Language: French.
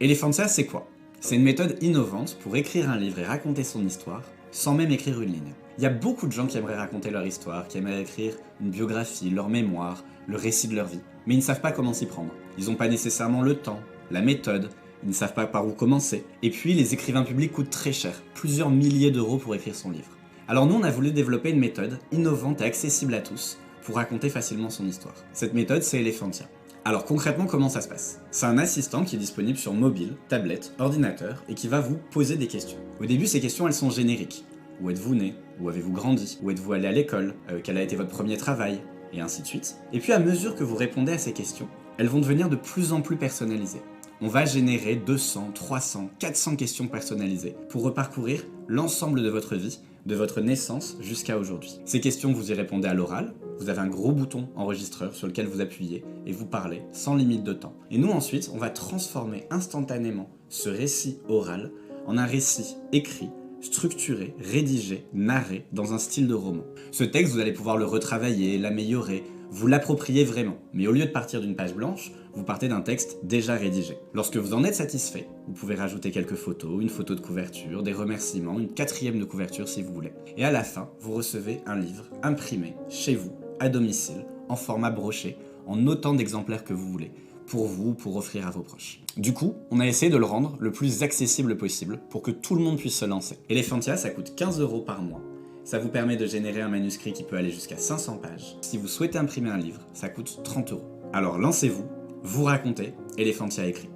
Elephantia, c'est quoi? C'est une méthode innovante pour écrire un livre et raconter son histoire sans même écrire une ligne. Il y a beaucoup de gens qui aimeraient raconter leur histoire, qui aimeraient écrire une biographie, leur mémoire, le récit de leur vie, mais ils ne savent pas comment s'y prendre. Ils n'ont pas nécessairement le temps, la méthode, ils ne savent pas par où commencer. Et puis les écrivains publics coûtent très cher, plusieurs milliers d'euros pour écrire son livre. Alors nous on a voulu développer une méthode innovante et accessible à tous pour raconter facilement son histoire. Cette méthode c'est Elephantia. Alors concrètement comment ça se passe? C'est un assistant qui est disponible sur mobile, tablette, ordinateur et qui va vous poser des questions. Au début ces questions elles sont génériques. Où êtes-vous né? Où avez-vous grandi? Où êtes-vous allé à l'école? Quel a été votre premier travail? Et ainsi de suite. Et puis à mesure que vous répondez à ces questions, elles vont devenir de plus en plus personnalisées. On va générer 200, 300, 400 questions personnalisées pour reparcourir l'ensemble de votre vie, de votre naissance jusqu'à aujourd'hui. Ces questions, vous y répondez à l'oral, vous avez un gros bouton enregistreur sur lequel vous appuyez et vous parlez sans limite de temps. Et nous ensuite, on va transformer instantanément ce récit oral en un récit écrit, structuré, rédigé, narré dans un style de roman. Ce texte, vous allez pouvoir le retravailler, l'améliorer, vous l'approprier vraiment. Mais au lieu de partir d'une page blanche, vous partez d'un texte déjà rédigé. Lorsque vous en êtes satisfait, vous pouvez rajouter quelques photos, une photo de couverture, des remerciements, une 4e de couverture si vous voulez. Et à la fin, vous recevez un livre imprimé chez vous, à domicile, en format broché, en autant d'exemplaires que vous voulez, pour vous, pour offrir à vos proches. Du coup, on a essayé de le rendre le plus accessible possible pour que tout le monde puisse se lancer. Elephantia, ça coûte 15 € par mois. Ça vous permet de générer un manuscrit qui peut aller jusqu'à 500 pages. Si vous souhaitez imprimer un livre, ça coûte 30 €. Alors lancez-vous, vous racontez, Elephantia écrit.